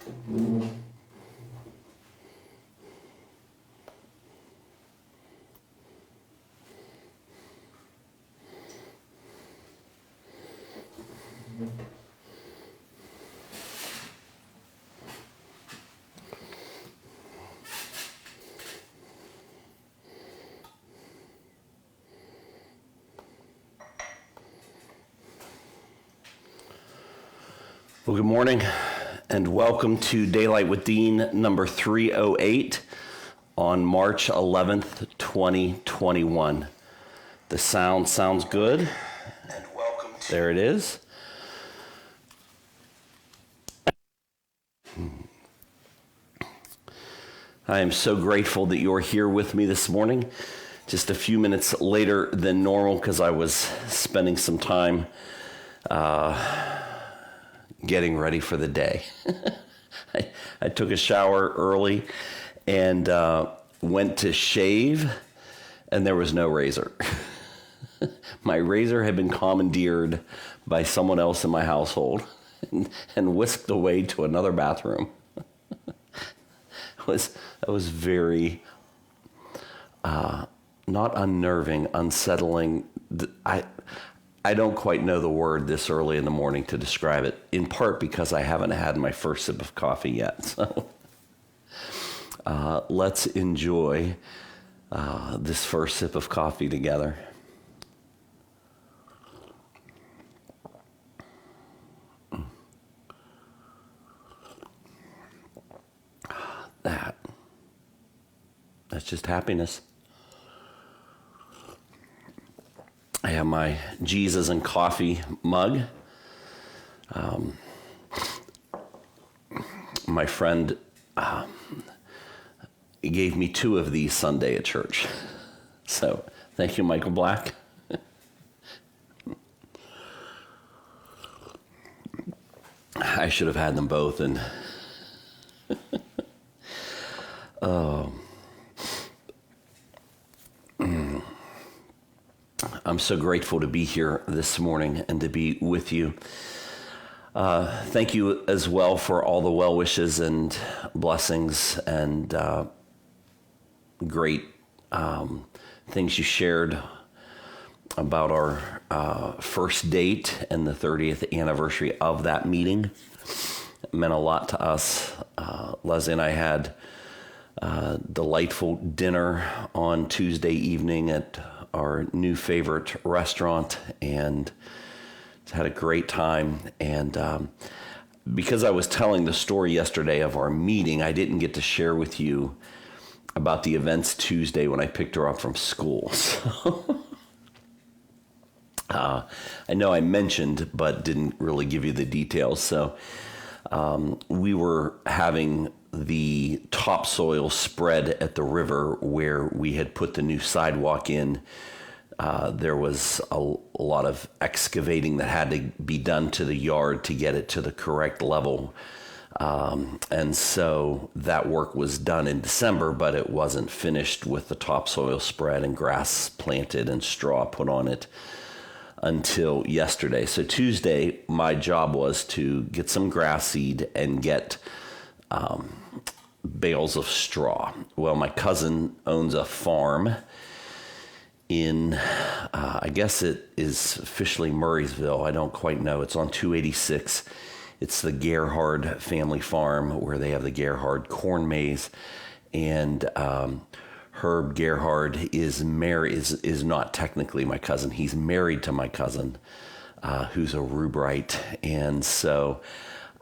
Well, good morning and welcome to Daylight with Dean number 308 on March 11th, 2021. The sound sounds good. And welcome to... There it is. I am so grateful that you're here with me this morning. Just a few minutes later than normal because I was spending some time getting ready for the day. I took a shower early and went to shave, and there was no razor. My razor had been commandeered by someone else in my household and whisked away to another bathroom. That was very not unnerving, unsettling. I don't quite know the word this early in the morning to describe it, in part because I haven't had my first sip of coffee yet. So let's enjoy this first sip of coffee together. That's just happiness. I have my Jesus and coffee mug. My friend gave me 2 of these Sunday at church. So thank you, Michael Black. I should have had them both. And I'm so grateful to be here this morning and to be with you. Thank you as well for all the well wishes and blessings and great things you shared about our first date and the 30th anniversary of that meeting. It meant a lot to us. Leslie and I had a delightful dinner on Tuesday evening at our new favorite restaurant and had a great time. And because I was telling the story yesterday of our meeting, I didn't get to share with you about the events Tuesday when I picked her up from school. So, I know I mentioned, but didn't really give you the details. So we were having the topsoil spread at the river where we had put the new sidewalk in. There was a lot of excavating that had to be done to the yard to get it to the correct level. And so that work was done in December, but it wasn't finished with the topsoil spread and grass planted and straw put on it until yesterday. So Tuesday, my job was to get some grass seed and get bales of straw. Well, my cousin owns a farm in, I guess it is officially Murraysville. I don't quite know. It's on 286. It's the Gerhard family farm where they have the Gerhard corn maze. And Herb Gerhard is not technically my cousin. He's married to my cousin, who's a Rubrite. And so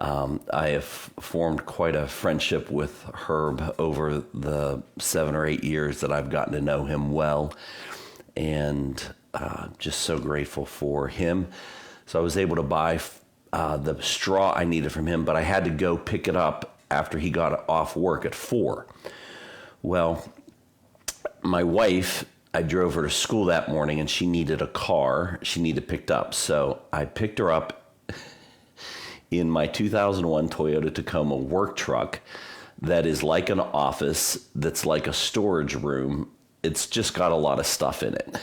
I have formed quite a friendship with Herb over the 7 or 8 years that I've gotten to know him well, and just so grateful for him. So I was able to buy the straw I needed from him, but I had to go pick it up after he got off work at 4. Well, my wife, I drove her to school that morning, and she needed a car. She needed picked up, so I picked her up in my 2001 Toyota Tacoma work truck that is like an office, that's like a storage room. It's just got a lot of stuff in it.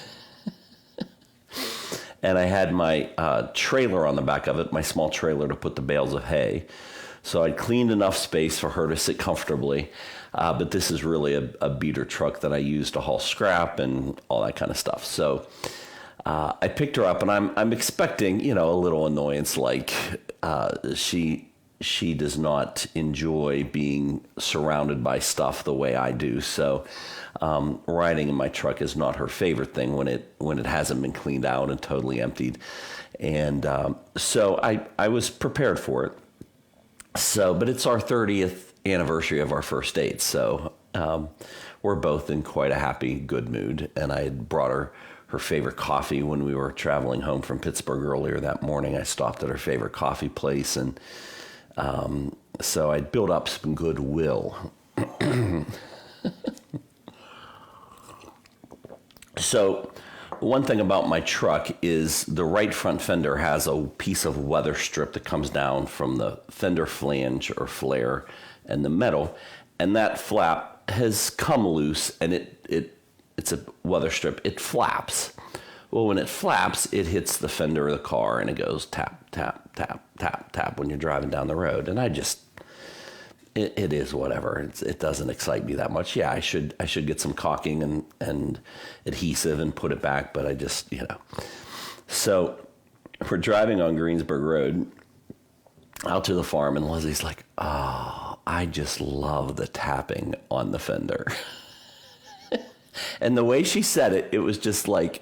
and I had my trailer on the back of it, my small trailer to put the bales of hay. So I'd cleaned enough space for her to sit comfortably. But this is really a beater truck that I use to haul scrap and all that kind of stuff. So I picked her up, and I'm expecting, a little annoyance, like she does not enjoy being surrounded by stuff the way I do. So riding in my truck is not her favorite thing when it hasn't been cleaned out and totally emptied. And so I was prepared for it. So, but it's our 30th anniversary of our first date. So we're both in quite a happy, good mood. And I had brought her favorite coffee when we were traveling home from Pittsburgh earlier that morning. I stopped at her favorite coffee place, and so I'd built up some goodwill. So one thing about my truck is the right front fender has a piece of weather strip that comes down from the fender flange or flare and the metal, and that flap has come loose, and it's a weather strip. It flaps. Well, when it flaps, it hits the fender of the car, and it goes tap, tap, tap, tap, tap when you're driving down the road. And it is whatever. It doesn't excite me that much. Yeah, I should get some caulking and adhesive and put it back, but I just, So we're driving on Greensburg Road out to the farm, and Leslie's like, oh, I just love the tapping on the fender. And the way she said it, it was just like,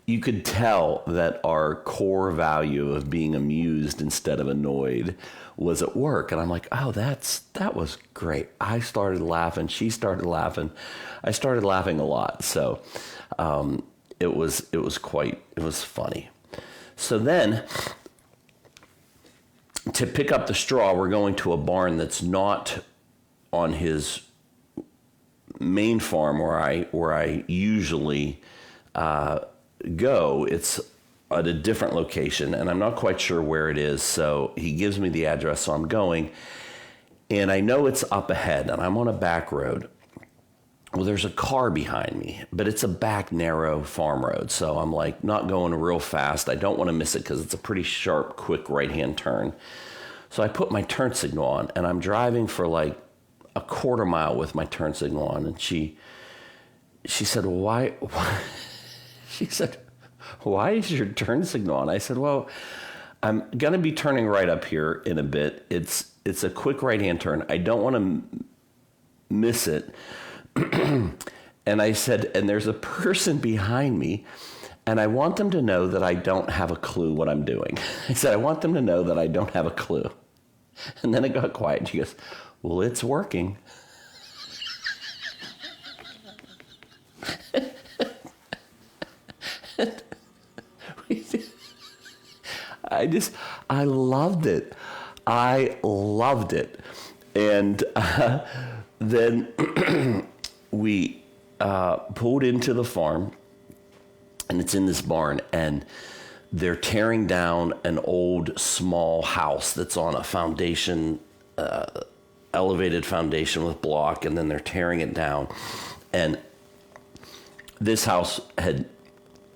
you could tell that our core value of being amused instead of annoyed was at work. And I'm like, oh, that was great. I started laughing. She started laughing. I started laughing a lot. So it was funny. So then to pick up the straw, we're going to a barn that's not on his main farm where I usually go. It's at a different location, and I'm not quite sure where it is. So he gives me the address, so I'm going, and I know it's up ahead, and I'm on a back road. Well, there's a car behind me, but it's a back narrow farm road, so I'm like not going real fast. I don't want to miss it because it's a pretty sharp, quick right-hand turn. So I put my turn signal on, and I'm driving for like a quarter mile with my turn signal on, and she said, why? She said, why is your turn signal on? I said, well, I'm going to be turning right up here in a bit. It's a quick right-hand turn. I don't want to miss it. And I said, and there's a person behind me, and I want them to know that I don't have a clue what I'm doing. I said, I want them to know that I don't have a clue. And then it got quiet. She goes, well, it's working. I loved it. I loved it. And then we pulled into the farm, and it's in this barn, and they're tearing down an old small house that's on a foundation, elevated foundation with block, and then they're tearing it down. And this house had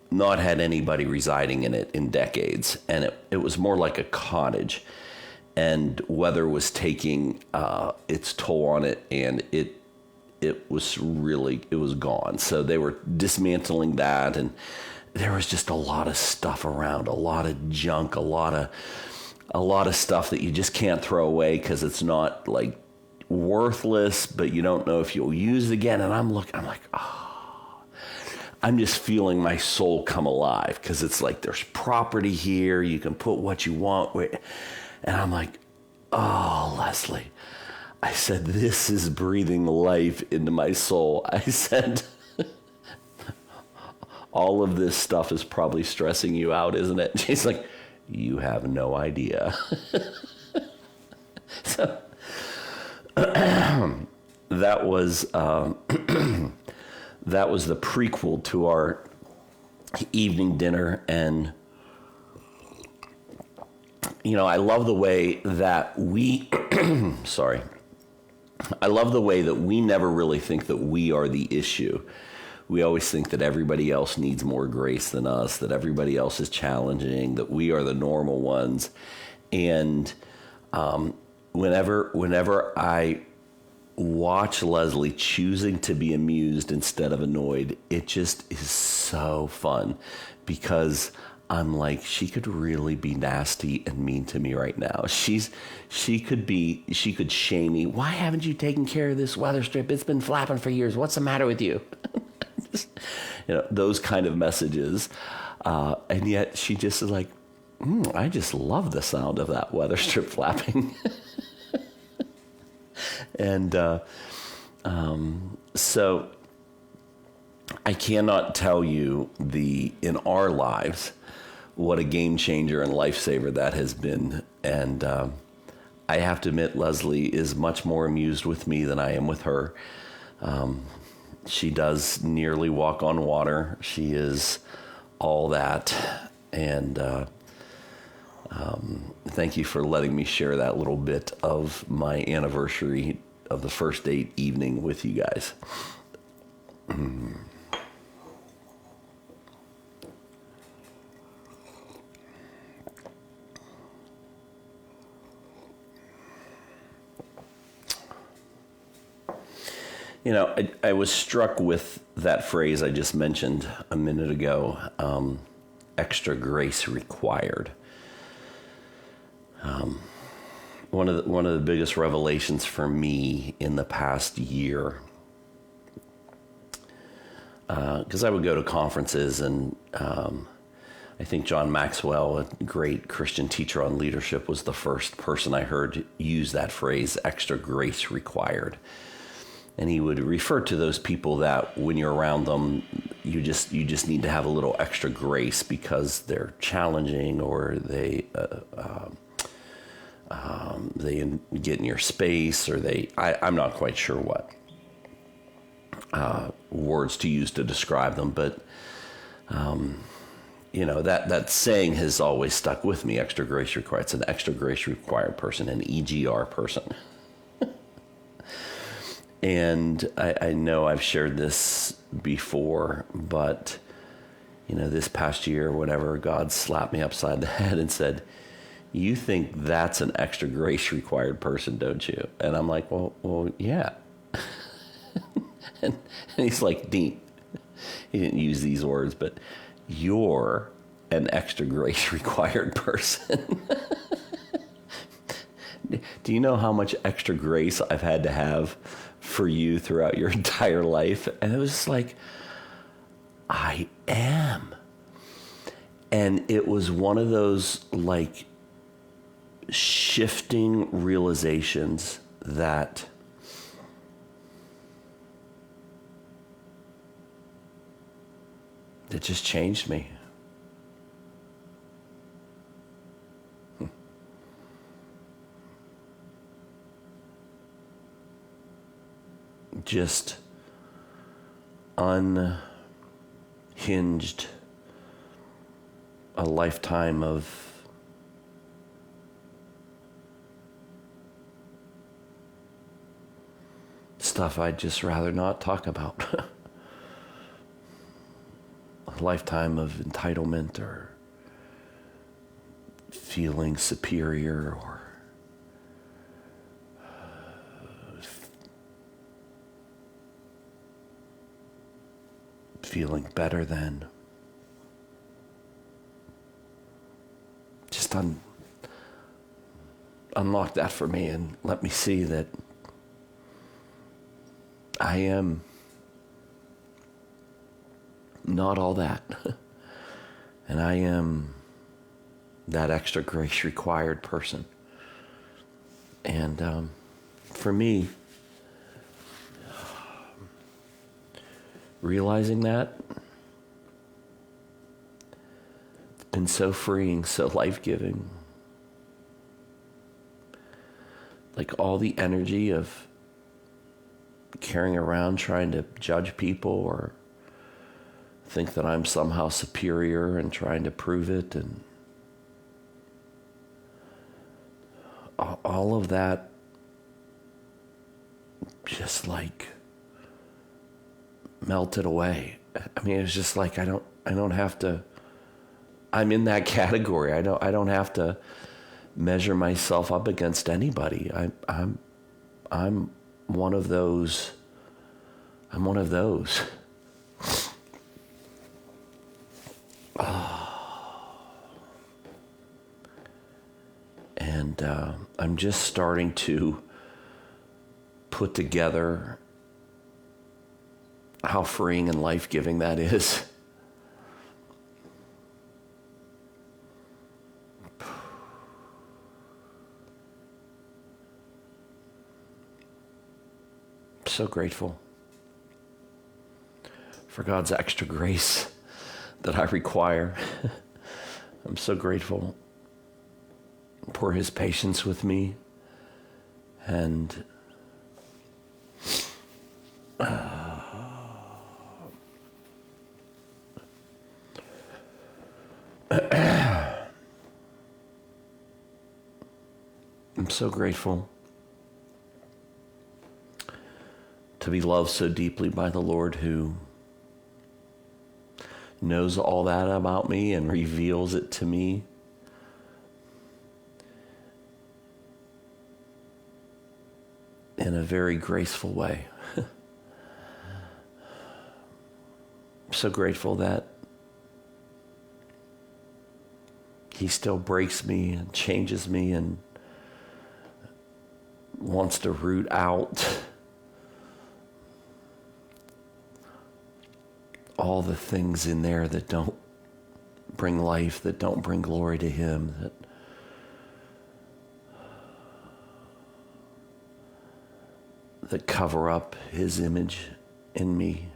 not had anybody residing in it in decades, and it was more like a cottage, and weather was taking its toll on it, and it was gone. So they were dismantling that, and there was just a lot of stuff around, a lot of junk, a lot of stuff that you just can't throw away because it's not like worthless, but you don't know if you'll use it again. And I'm like, oh, I'm just feeling my soul come alive because it's like there's property here. You can put what you want. And I'm like, oh, Leslie. I said, this is breathing life into my soul. I said, all of this stuff is probably stressing you out, isn't it? She's like, you have no idea. So that was the prequel to our evening dinner. And I love the way that we I love the way that we never really think that we are the issue. we always think that everybody else needs more grace than us, that everybody else is challenging, that we are the normal ones. And whenever I watch Leslie choosing to be amused instead of annoyed, it just is so fun, because I'm like, she could really be nasty and mean to me right now. She could shame me. Why haven't you taken care of this weather strip? It's been flapping for years. What's the matter with you? Those kind of messages. And yet she just is like, I just love the sound of that weather strip flapping. And so I cannot tell you in our lives what a game changer and lifesaver that has been. And I have to admit, Leslie is much more amused with me than I am with her. She does nearly walk on water. She is all that. And thank you for letting me share that little bit of my anniversary of the first date evening with you guys. I was struck with that phrase I just mentioned a minute ago, extra grace required. One of the biggest revelations for me in the past year, because I would go to conferences, and I think John Maxwell, a great Christian teacher on leadership, was the first person I heard use that phrase, extra grace required. And he would refer to those people that when you're around them, you just need to have a little extra grace because they're challenging, or they get in your space, or I'm not quite sure what words to use to describe them, but that saying has always stuck with me. Extra grace required. It's an extra grace required person, an EGR person. And I know I've shared this before, but, this past year, whenever God slapped me upside the head and said, you think that's an extra grace required person, don't you? And I'm like, well, yeah. and he's like, Dean, he didn't use these words, but you're an extra grace required person. Do you know how much extra grace I've had to have for you throughout your entire life? And it was just like, I am. And it was one of those like shifting realizations that it just changed me. Just unhinged a lifetime of stuff I'd just rather not talk about. A lifetime of entitlement, or feeling superior, or feeling better than. Just unlock that for me and let me see that I am not all that. And I am that extra grace required person. And for me, realizing that, it's been so freeing, so life-giving. Like all the energy of carrying around trying to judge people or think that I'm somehow superior and trying to prove it, and all of that just like melted away. I mean, it was just like, I don't have to, I'm in that category. I don't have to measure myself up against anybody. I'm one of those. I'm one of those. And I'm just starting to put together how freeing and life-giving that is. So grateful for God's extra grace that I require. I'm so grateful for his patience with me, and I'm so grateful to be loved so deeply by the Lord, who knows all that about me and reveals it to me. In a very graceful way. I'm so grateful that he still breaks me and changes me and wants to root out all the things in there that don't bring life, that don't bring glory to him, that cover up his image in me.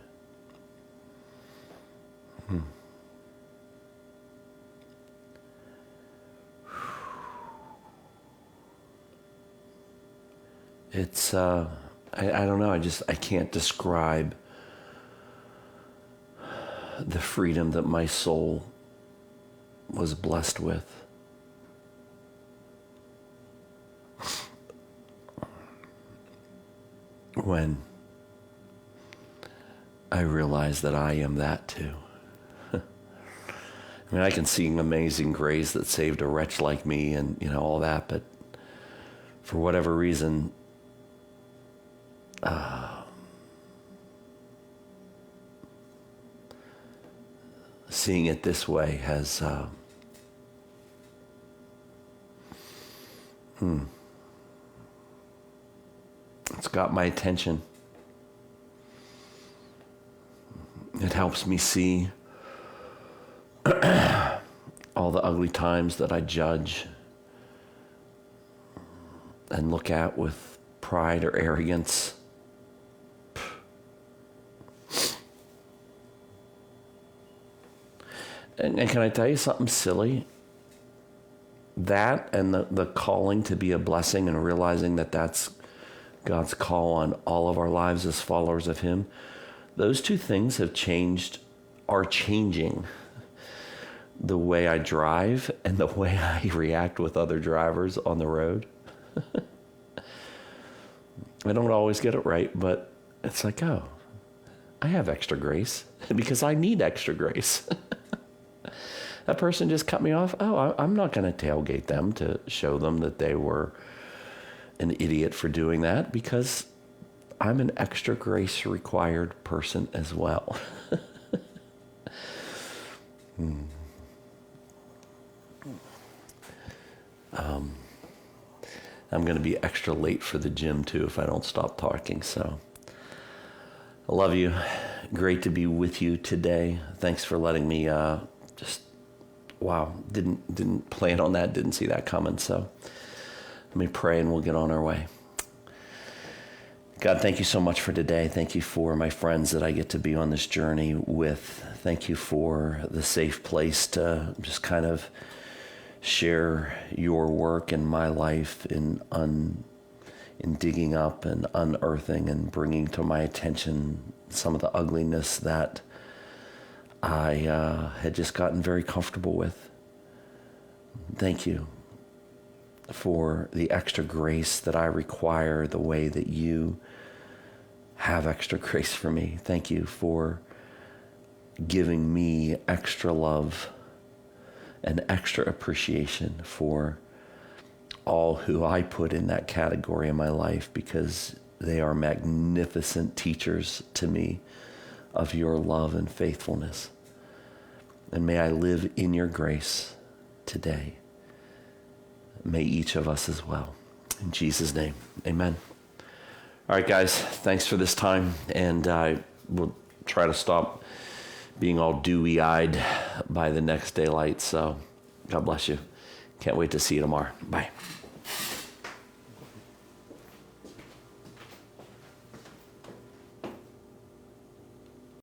It's, I don't know, I can't describe the freedom that my soul was blessed with. When I realized that I am that too. I mean, I can sing Amazing Grace that saved a wretch like me and, all that, but for whatever reason, seeing it this way has it's got my attention. It helps me see all the ugly times that I judge and look at with pride or arrogance. And can I tell you something silly? That and the calling to be a blessing and realizing that that's God's call on all of our lives as followers of him, those two things are changing the way I drive and the way I react with other drivers on the road. I don't always get it right, but it's like, oh, I have extra grace because I need extra grace. That person just cut me off. Oh, I'm not going to tailgate them to show them that they were an idiot for doing that, because I'm an extra grace required person as well. I'm going to be extra late for the gym too if I don't stop talking. So I love you. Great to be with you today. Thanks for letting me wow, didn't plan on that, didn't see that coming. So let me pray and we'll get on our way. God, thank you so much for today. Thank you for my friends that I get to be on this journey with. Thank you for the safe place to just kind of share your work in my life in digging up and unearthing and bringing to my attention some of the ugliness that I had just gotten very comfortable with. Thank you for the extra grace that I require, the way that you have extra grace for me. Thank you for giving me extra love and extra appreciation for all who I put in that category in my life, because they are magnificent teachers to me of your love and faithfulness. And may I live in your grace today. May each of us as well. In Jesus' name, amen. All right, guys, thanks for this time. And I will try to stop being all dewy-eyed by the next daylight. So God bless you. Can't wait to see you tomorrow. Bye.